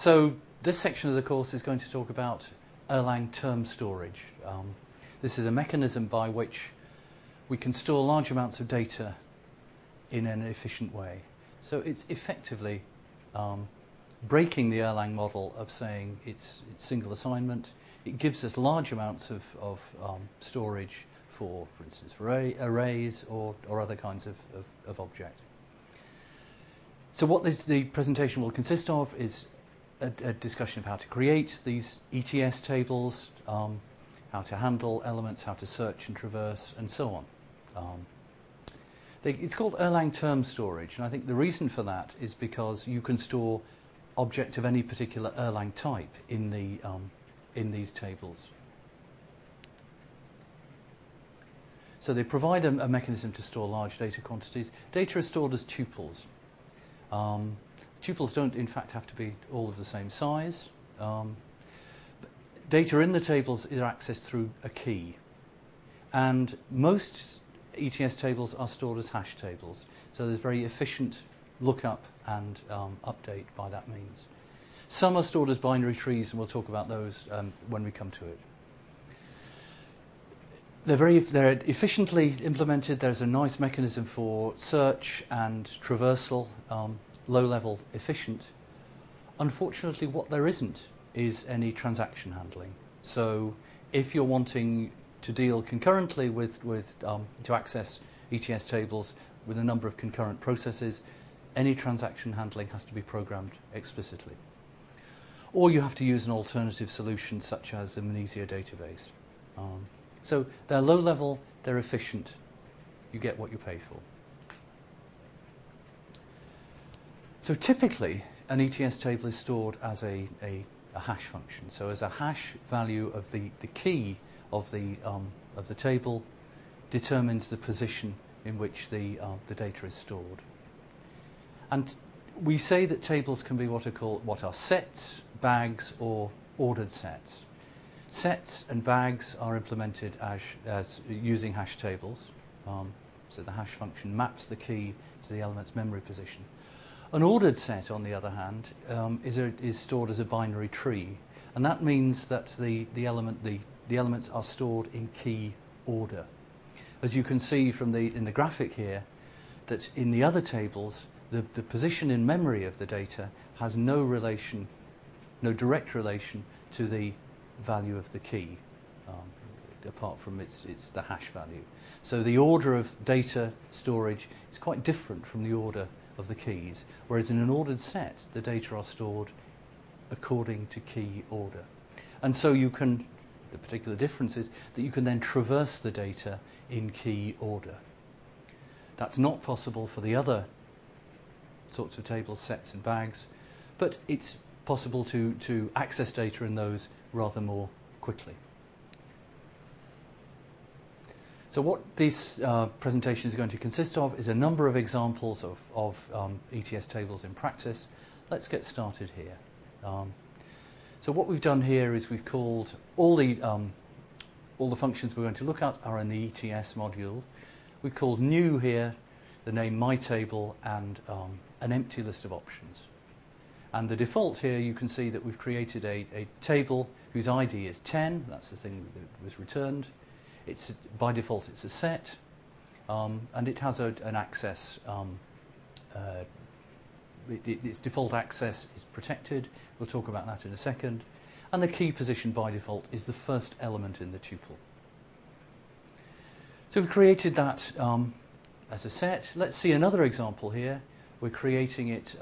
So this section of the course is going to talk about Erlang term storage. This is a mechanism by which we can store large amounts of data in an efficient way. So it's effectively breaking the Erlang model of saying it's single assignment. It gives us large amounts of storage for instance, for arrays or other kinds of object. So what the presentation will consist of is a discussion of how to create these ETS tables, how to handle elements, how to search and traverse, and so on. It's called Erlang term storage, and I think the reason for that is because you can store objects of any particular Erlang type in these tables. So they provide a mechanism to store large data quantities. Data is stored as tuples. Tuples don't, in fact, have to be all of the same size. Data in the tables is accessed through a key. And most ETS tables are stored as hash tables. So there's very efficient lookup and update by that means. Some are stored as binary trees, and we'll talk about those when we come to it. They're efficiently implemented. There's a nice mechanism for search and traversal, low-level efficient. Unfortunately, what there isn't is any transaction handling. So if you're wanting to deal concurrently to access ETS tables with a number of concurrent processes, any transaction handling has to be programmed explicitly. Or you have to use an alternative solution such as the Mnesia database. So they're low level, they're efficient, you get what you pay for. So typically an ETS table is stored as a hash function. So as a hash value of the key of the table determines the position in which the data is stored. And we say that tables can be what are sets, bags, or ordered sets. Sets and bags are implemented as using hash tables. So the hash function maps the key to the element's memory position. An ordered set, on the other hand, is stored as a binary tree, and that means that the elements are stored in key order. As you can see in the graphic here, that in the other tables, the position in memory of the data has no direct relation to the value of the key, apart from it's the hash value. So the order of data storage is quite different from the order of the keys, whereas in an ordered set the data are stored according to key order. And so the particular difference is that you can then traverse the data in key order. That's not possible for the other sorts of tables, sets and bags, but it's possible to access data in those rather more quickly. So what this presentation is going to consist of is a number of examples of ETS tables in practice. Let's get started here. So what we've done here is we've called all the functions we're going to look at are in the ETS module. We've called new here the name myTable and an empty list of options. And the default here, you can see that we've created a table whose ID is 10. That's the thing that was returned. By default, it's a set, and it has an access. Its default access is protected. We'll talk about that in a second. And the key position by default is the first element in the tuple. So we've created that as a set. Let's see another example here. We're creating it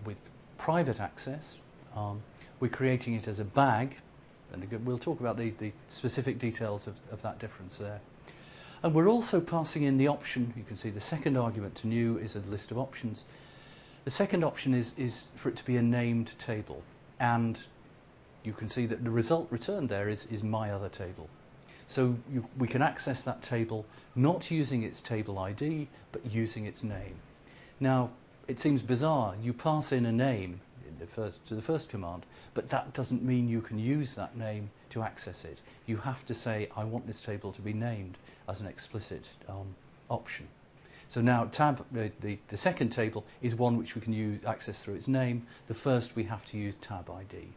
with private access. We're creating it as a bag, and again, we'll talk about the specific details of that difference there. And we're also passing in the option. You can see the second argument to new is a list of options. The second option is for it to be a named table, and you can see that the result returned there is my other table. So we can access that table not using its table ID, but using its name. Now, it seems bizarre. You pass in a name to the first command, but that doesn't mean you can use that name to access it. You have to say, I want this table to be named as an explicit option. So now the second table is one which we can access through its name. The first we have to use tab ID.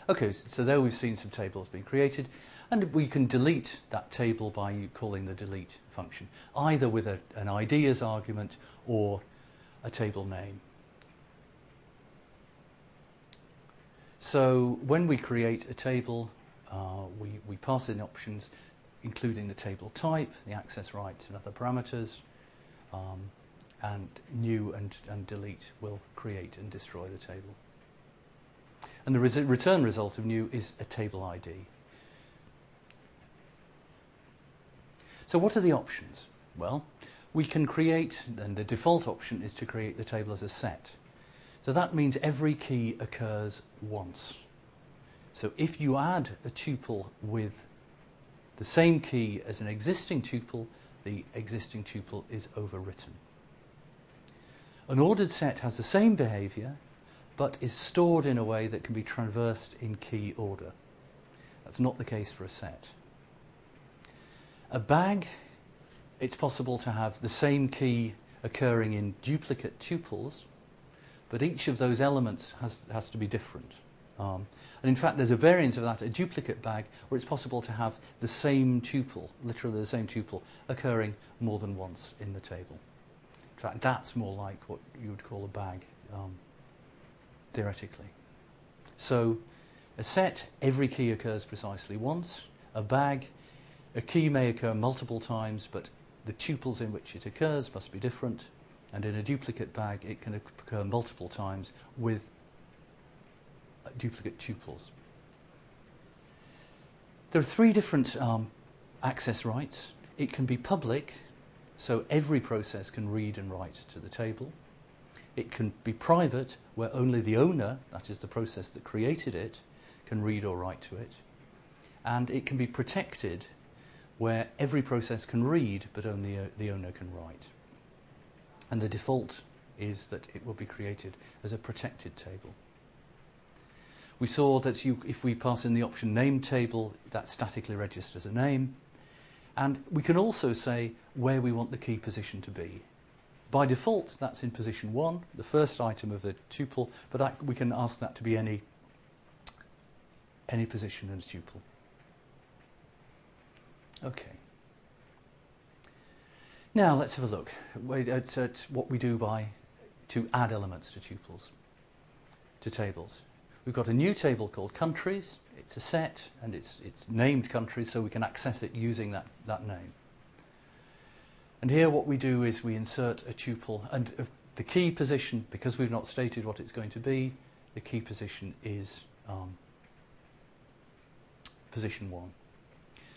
Okay, so there we've seen some tables being created, and we can delete that table by calling the delete function, either with an ID as argument or a table name. So when we create a table, we pass in options including the table type, the access rights and other parameters, and new and delete will create and destroy the table. And the return result of new is a table ID. So what are the options? Well, we can create, and the default option is to create the table as a set. So that means every key occurs once. So if you add a tuple with the same key as an existing tuple, the existing tuple is overwritten. An ordered set has the same behavior, but is stored in a way that can be traversed in key order. That's not the case for a set. A bag, it's possible to have the same key occurring in duplicate tuples, but each of those elements has to be different. And in fact, there's a variant of that, a duplicate bag, where it's possible to have the same tuple, literally the same tuple, occurring more than once in the table. In fact, that's more like what you would call a bag, theoretically. So a set, every key occurs precisely once. A bag, a key may occur multiple times, but the tuples in which it occurs must be different. And in a duplicate bag, it can occur multiple times with duplicate tuples. There are three different access rights. It can be public, so every process can read and write to the table. It can be private, where only the owner, that is the process that created it, can read or write to it. And it can be protected, where every process can read, but only the owner can write. And the default is that it will be created as a protected table. We saw that if we pass in the option name table, that statically registers a name. And we can also say where we want the key position to be. By default, that's in position 1, the first item of the tuple, but we can ask that to be any position in a tuple. Okay. Now let's have a look at what we do to add elements to tuples, to tables. We've got a new table called countries. It's a set, and it's named countries, so we can access it using that name. And here what we do is we insert a tuple, and the key position, because we've not stated what it's going to be, the key position is position 1.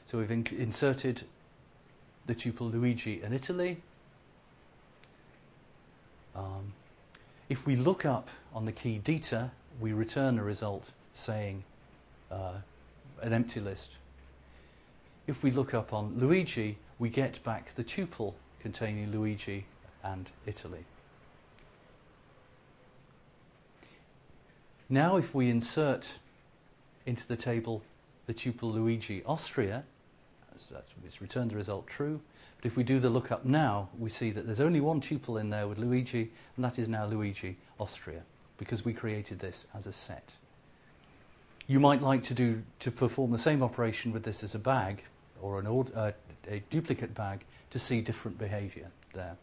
So we've inserted the tuple Luigi and Italy. If we look up on the key data, we return a result saying an empty list. If we look up on Luigi, we get back the tuple containing Luigi and Italy. Now if we insert into the table the tuple Luigi Austria, it's returned the result true. But if we do the lookup now, we see that there's only one tuple in there with Luigi, and that is now Luigi Austria, because we created this as a set. You might like to perform the same operation with this as a bag, or a duplicate bag, to see different behavior there.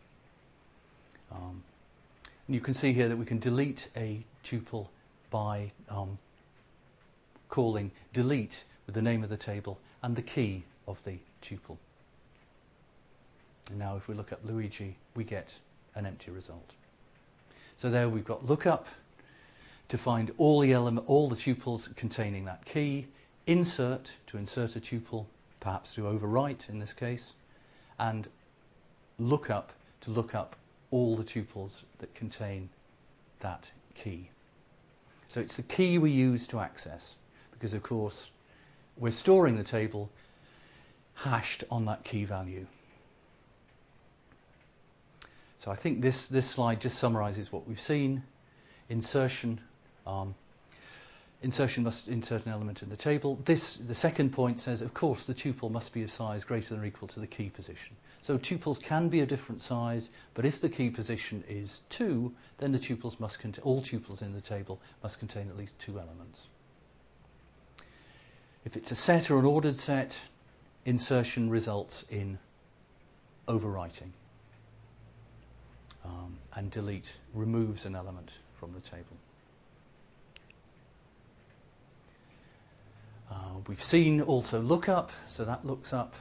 And you can see here that we can delete a tuple by calling delete with the name of the table and the key of the tuple. And now if we look up Luigi, we get an empty result. So there we've got lookup to find all the tuples containing that key, insert to insert a tuple, perhaps to overwrite in this case, and lookup to look up all the tuples that contain that key. So it's the key we use to access, because of course we're storing the table hashed on that key value. So I think this slide just summarizes what we've seen. Insertion. insertion must insert an element in the table. The second point says, of course, the tuple must be of size greater than or equal to the key position. So tuples can be a different size, but if the key position is 2, then the tuples must contain, all tuples in the table must contain at least 2 elements. If it's a set or an ordered set, insertion results in overwriting, and delete removes an element from the table. We've seen also lookup, so that looks up,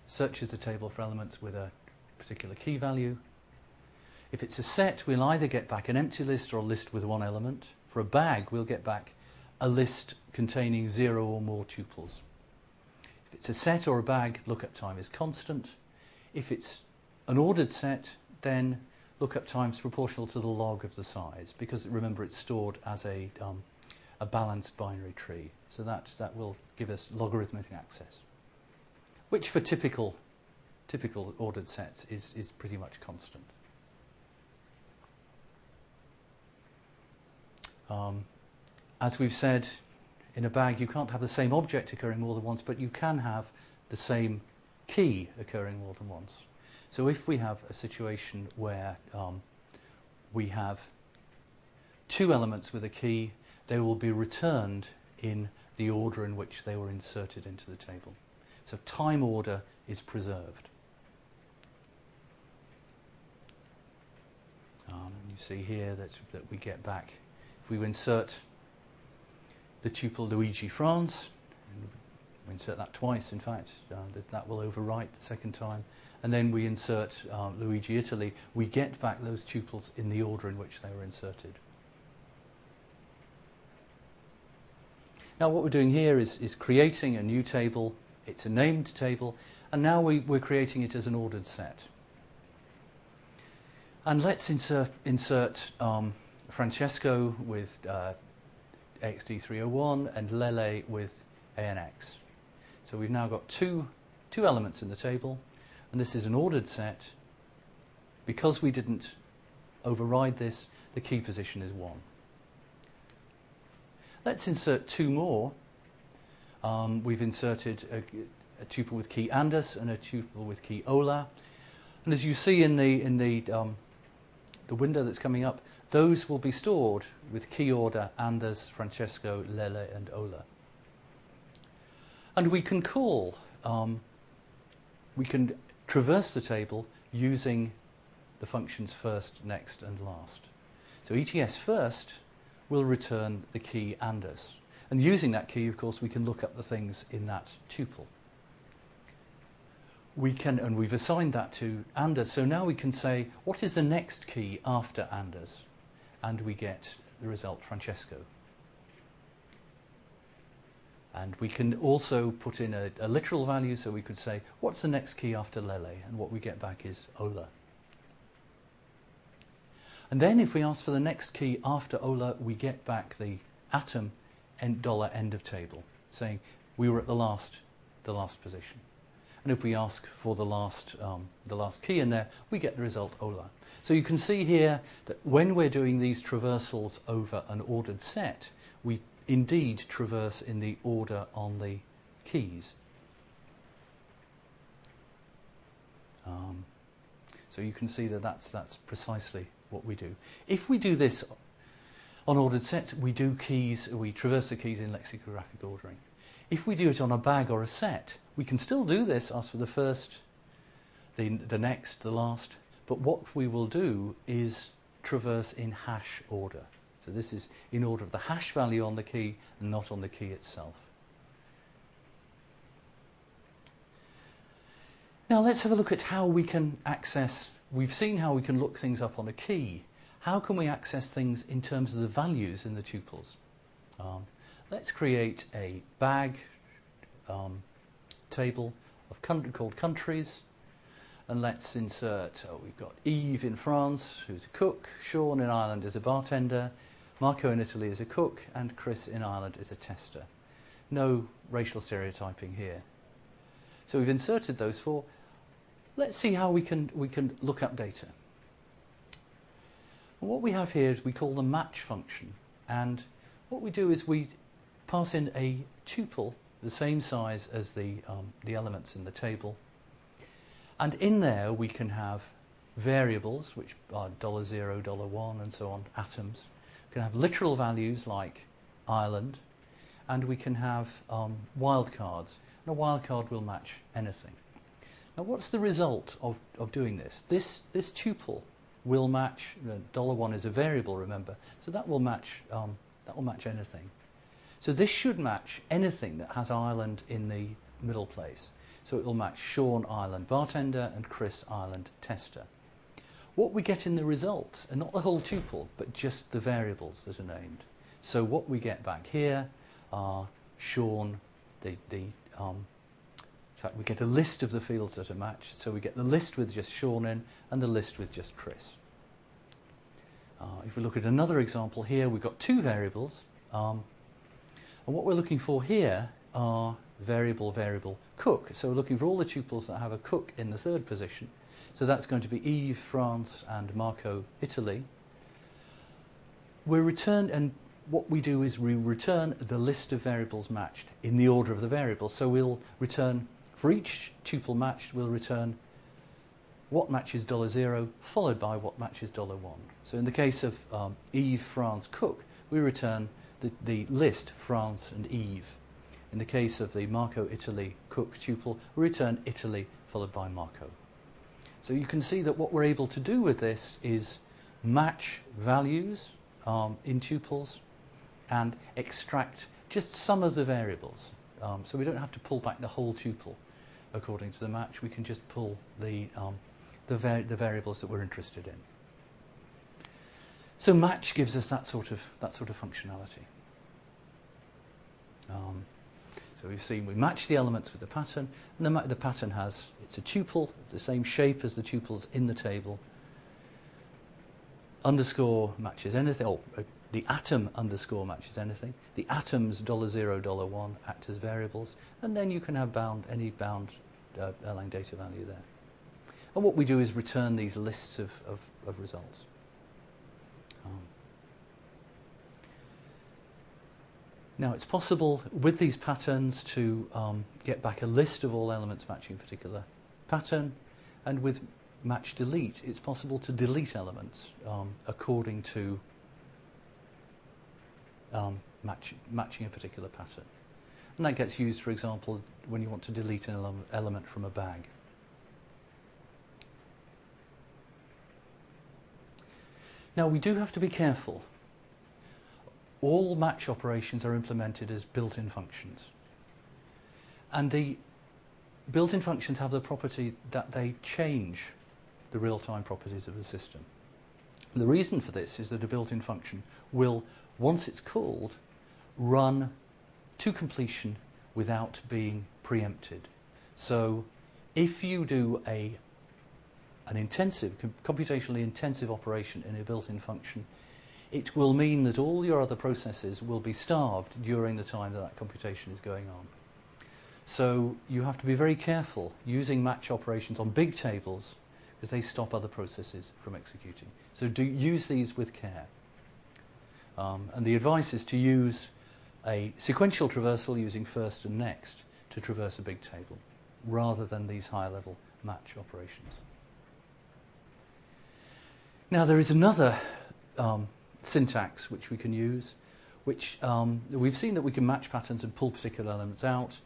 searches the table for elements with a particular key value. If it's a set, we'll either get back an empty list or a list with 1 element. For a bag, we'll get back a list containing 0 or more tuples. If it's a set or a bag, lookup time is constant. If it's an ordered set, then lookup time is proportional to the log of the size, because remember it's stored as a balanced binary tree. So that will give us logarithmic access, which for typical ordered sets is pretty much constant. As we've said, in a bag you can't have the same object occurring more than once, but you can have the same key occurring more than once. So if we have a situation where we have 2 elements with a key, they will be returned in the order in which they were inserted into the table. So time order is preserved. You see here that we get back, if we insert the tuple Luigi France, and we insert that twice in fact, that will overwrite the second time, and then we insert Luigi Italy, we get back those tuples in the order in which they were inserted. Now what we're doing here is creating a new table. It's a named table, and now we're creating it as an ordered set. And let's insert Francesco with AXD301 and Lele with ANX. So we've now got two elements in the table, and this is an ordered set. Because we didn't override this, the key position is 1. Let's insert 2 more. We've inserted a tuple with key Anders and a tuple with key Ola. And as you see in the window that's coming up, those will be stored with key order Anders, Francesco, Lele and Ola. And we can call, we can traverse the table using the functions first, next and last. So ETS first will return the key Anders. And using that key, of course, we can look up the things in that tuple. And we've assigned that to Anders, so now we can say, what is the next key after Anders? And we get the result Francesco. And we can also put in a literal value, so we could say, what's the next key after Lele? And what we get back is Ola. And then if we ask for the next key after Ola, we get back the atom $end of table, saying we were at the last position. And if we ask for the last key in there, we get the result Ola. So you can see here that when we're doing these traversals over an ordered set, we indeed traverse in the order on the keys. So you can see that that's precisely what we do. If we do this on ordered sets, we traverse the keys in lexicographic ordering. If we do it on a bag or a set, we can still do this, ask for the first, the next, the last, but what we will do is traverse in hash order. So this is in order of the hash value on the key and not on the key itself. Now let's have a look at how we can access, we've seen how we can look things up on a key. How can we access things in terms of the values in the tuples? Let's create a bag table of called countries, and let's insert, we've got Yves in France, who's a cook, Sean in Ireland is a bartender, Marco in Italy is a cook, and Chris in Ireland is a tester. No racial stereotyping here. So we've inserted those 4. Let's see how we can look up data. And what we have here is we call the match function, and what we do is we pass in a tuple the same size as the elements in the table, and in there we can have variables which are $0, $1 and so on, atoms. We can have literal values like Ireland, and we can have wildcards, and a wildcard will match anything. Now what's the result of doing this? This tuple will match, $1 is a variable, remember, so that will match anything. So this should match anything that has Ireland in the middle place. So it will match Sean Ireland bartender and Chris Ireland tester. What we get in the result, and not the whole tuple, but just the variables that are named. So what we get back here are Sean, in fact we get a list of the fields that are matched. So we get the list with just Sean in and the list with just Chris. If we look at another example here, we've got two variables. And what we're looking for here are variable cook. So we're looking for all the tuples that have a cook in the third position. So that's going to be Yves, France, and Marco, Italy. And what we do is we return the list of variables matched in the order of the variables. So we'll return, for each tuple matched, we'll return what matches $0 followed by what matches $1. So in the case of Yves, France, cook, we return the list France and Yves. In the case of the Marco, Italy, cook tuple, we return Italy followed by Marco. So you can see that what we're able to do with this is match values in tuples and extract just some of the variables. So we don't have to pull back the whole tuple according to the match. We can just pull the variables that we're interested in. So match gives us that sort of functionality. So we've seen we match the elements with the pattern, and the pattern it's a tuple, the same shape as the tuples in the table. Underscore matches anything, or the atom underscore matches anything. The atoms $0, $1 act as variables, and then you can have any bound Erlang data value there. And what we do is return these lists of results. Now it's possible with these patterns to get back a list of all elements matching a particular pattern, and with match delete it's possible to delete elements according to matching a particular pattern. And that gets used, for example, when you want to delete an element from a bag. Now we do have to be careful. All match operations are implemented as built-in functions. And the built-in functions have the property that they change the real-time properties of the system. And the reason for this is that a built-in function will, once it's called, run to completion without being preempted. So if you do an computationally intensive operation in a built-in function, it will mean that all your other processes will be starved during the time that computation is going on. So you have to be very careful using match operations on big tables, because they stop other processes from executing. So use these with care. And the advice is to use a sequential traversal using first and next to traverse a big table, rather than these higher level match operations. Now there is another syntax which we can use, which we've seen that we can match patterns and pull particular elements out.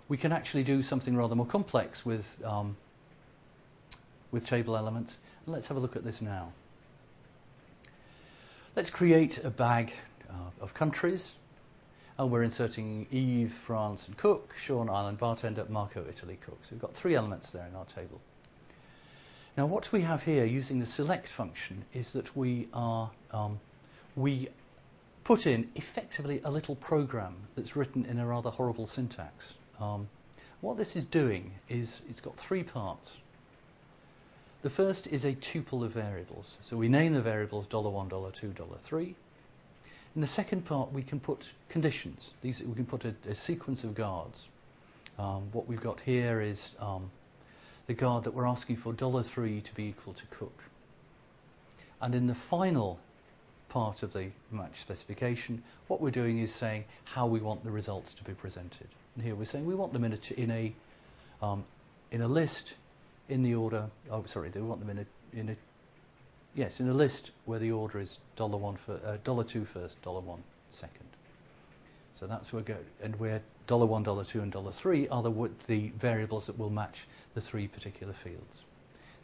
We can actually do something rather more complex with table elements. And let's have a look at this now. Let's create a bag of countries. And we're inserting Yves, France and cook, Sean, Ireland, bartender, Marco, Italy, cook. So we've got 3 elements there in our table. Now what we have here using the select function is that we put in effectively a little program that's written in a rather horrible syntax. What this is doing is it's got 3 parts. The first is a tuple of variables. So we name the variables $1, $2, $3. In the second part we can put conditions. We can put a sequence of guards. What we've got here is the guard that we're asking for $3 to be equal to cook. And in the final part of the match specification. What we're doing is saying how we want the results to be presented. And here we're saying we want them in a list in the order. Oh, sorry, we want them in a list where the order is $1 for $2 first, $1 second. So that's where we go, and where $1, $2, and $3 are the variables that will match the three particular fields.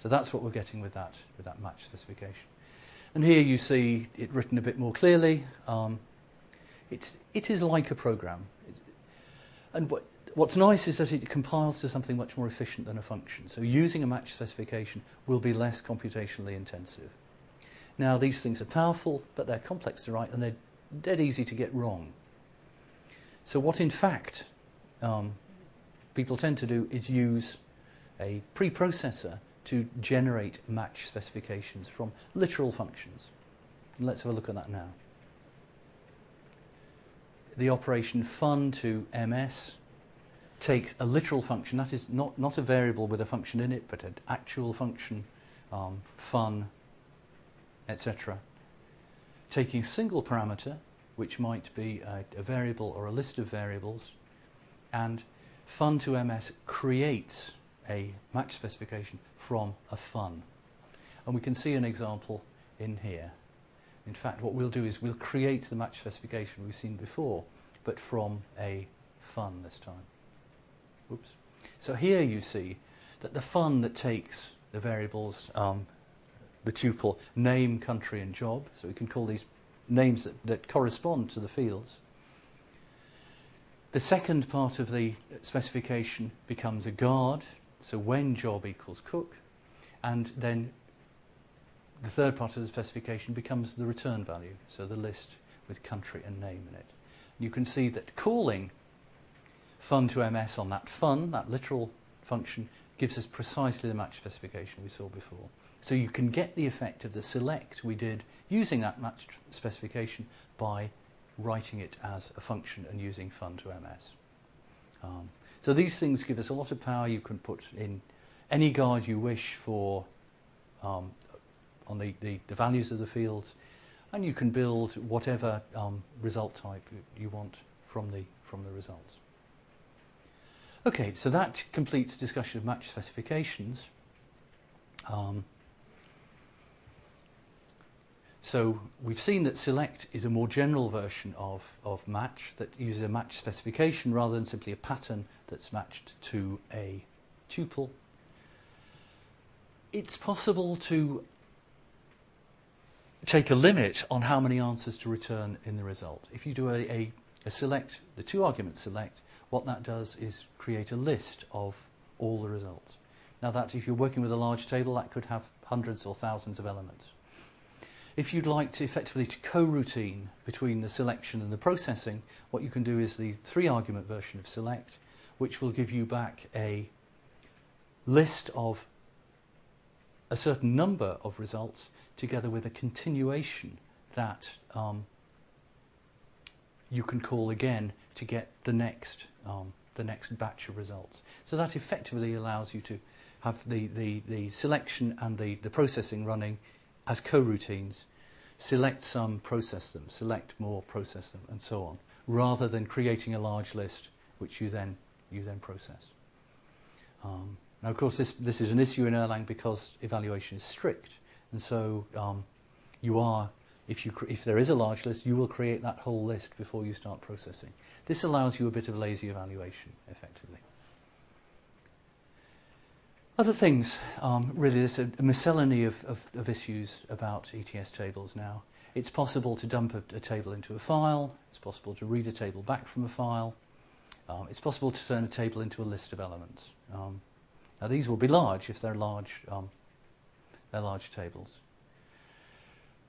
So that's what we're getting with that match specification. And here you see it written a bit more clearly. It is like a program. And what's nice is that it compiles to something much more efficient than a function. So using a match specification will be less computationally intensive. Now these things are powerful, but they're complex to write and they're dead easy to get wrong. So what in fact people tend to do is use a preprocessor to generate match specifications from literal functions. And let's have a look at that now. The operation fun to ms takes a literal function, that is not a variable with a function in it, but an actual function, fun, etc. Taking a single parameter, which might be a variable or a list of variables, and fun to ms creates a match specification from a fun. And we can see an example in here. In fact, what we'll do is we'll create the match specification we've seen before, but from a fun this time. Oops. So here you see that the fun that takes the variables, the tuple name, country, and job, so we can call these names that correspond to the fields. The second part of the specification becomes a guard, so when job equals cook, and then the third part of the specification becomes the return value, so the list with country and name in it. You can see that calling fun to ms on that fun, that literal function, gives us precisely the match specification we saw before. So you can get the effect of the select we did using that match specification by writing it as a function and using fun to ms. So these things give us a lot of power. You can put in any guard you wish for on the values of the fields, and you can build whatever result type you want from the results. Okay, so that completes discussion of match specifications. So we've seen that select is a more general version of match that uses a match specification rather than simply a pattern that's matched to a tuple. It's possible to take a limit on how many answers to return in the result. If you do a select, the two argument select, what that does is create a list of all the results. Now that if you're working with a large table, that could have hundreds or thousands of elements. If you'd like to effectively to coroutine between the selection and the processing, what you can do is the 3-argument version of select, which will give you back a list of a certain number of results together with a continuation that you can call again to get the next batch of results. So that effectively allows you to have the selection and the processing running as coroutines. Select some, process them, select more, process them, and so on, rather than creating a large list which you then process. Now, of course, this is an issue in Erlang because evaluation is strict, and so if there is a large list, you will create that whole list before you start processing. This allows you a bit of lazy evaluation, effectively. Other things, really, there's a miscellany of issues about ETS tables now. It's possible to dump a table into a file. It's possible to read a table back from a file. It's possible to turn a table into a list of elements. Now these will be large if they're large tables.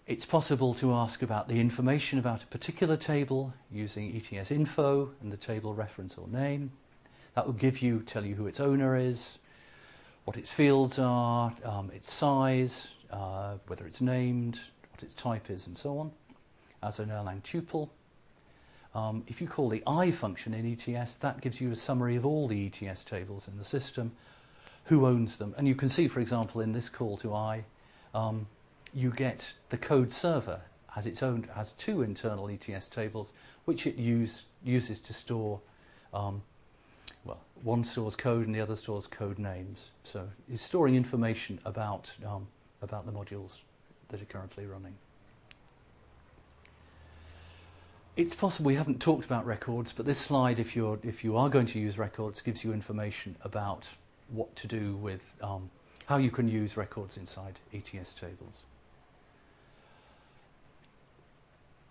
It's possible to ask about the information about a particular table using ETS info and the table reference or name. That will tell you who its owner is, what its fields are, its size, whether it's named, what its type is, and so on, as an Erlang tuple. If you call the I function in ETS, that gives you a summary of all the ETS tables in the system, who owns them. And you can see, for example, in this call to I, you get the code server has two internal ETS tables, which it uses to store. Well, one stores code and the other stores code names. So it's storing information about the modules that are currently running. It's possible we haven't talked about records, but this slide, if you are going to use records, gives you information about what to do with how you can use records inside ETS tables.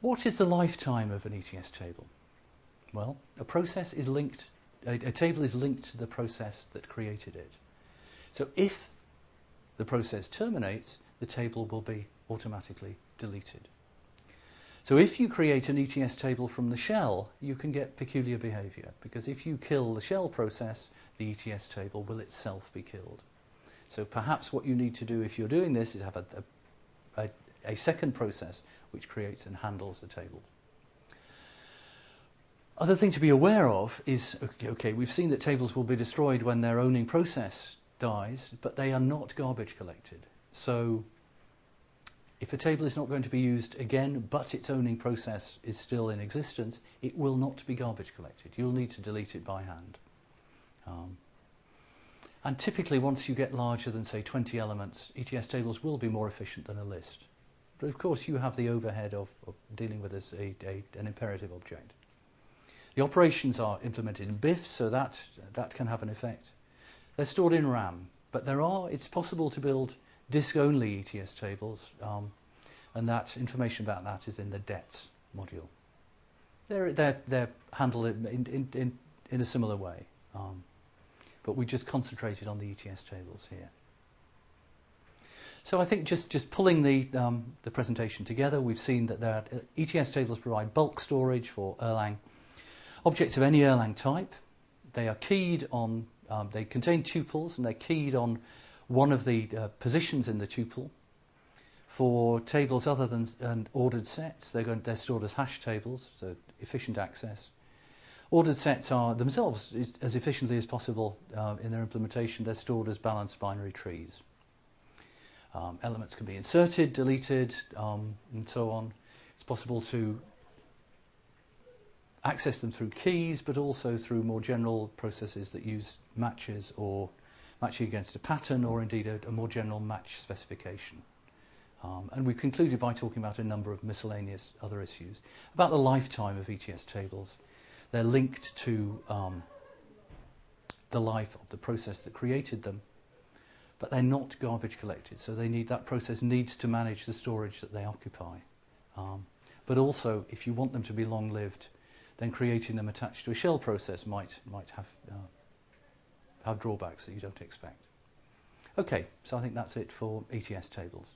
What is the lifetime of an ETS table? Well, a process is linked. A table is linked to the process that created it. So if the process terminates, the table will be automatically deleted. So if you create an ETS table from the shell, you can get peculiar behavior, because if you kill the shell process, the ETS table will itself be killed. So perhaps what you need to do if you're doing this is have a second process which creates and handles the table. Other thing to be aware of is, okay, we've seen that tables will be destroyed when their owning process dies, but they are not garbage collected. So if a table is not going to be used again, but its owning process is still in existence, it will not be garbage collected. You'll need to delete it by hand. And typically, once you get larger than, say, 20 elements, ETS tables will be more efficient than a list. But of course, you have the overhead of dealing with an imperative object. The operations are implemented in BIFs, so that can have an effect. They're stored in RAM, but it's possible to build disk-only ETS tables, and that information about that is in the DETS module. They're handled in a similar way, but we just concentrated on the ETS tables here. So I think just pulling the presentation together, we've seen that ETS tables provide bulk storage for Erlang. Objects of any Erlang type, they are keyed on, they contain tuples and they're keyed on one of the positions in the tuple. For tables other than ordered sets, they're stored as hash tables, so efficient access. Ordered sets are themselves as efficiently as possible in their implementation. They're stored as balanced binary trees. Elements can be inserted, deleted, and so on. It's possible to access them through keys, but also through more general processes that use matches or matching against a pattern, or indeed a more general match specification. And we've concluded by talking about a number of miscellaneous other issues. About the lifetime of ETS tables. They're linked to the life of the process that created them, but they're not garbage collected, so that process needs to manage the storage that they occupy. But also, if you want them to be long-lived, then creating them attached to a shell process might have drawbacks that you don't expect. Okay, so I think that's it for ETS tables.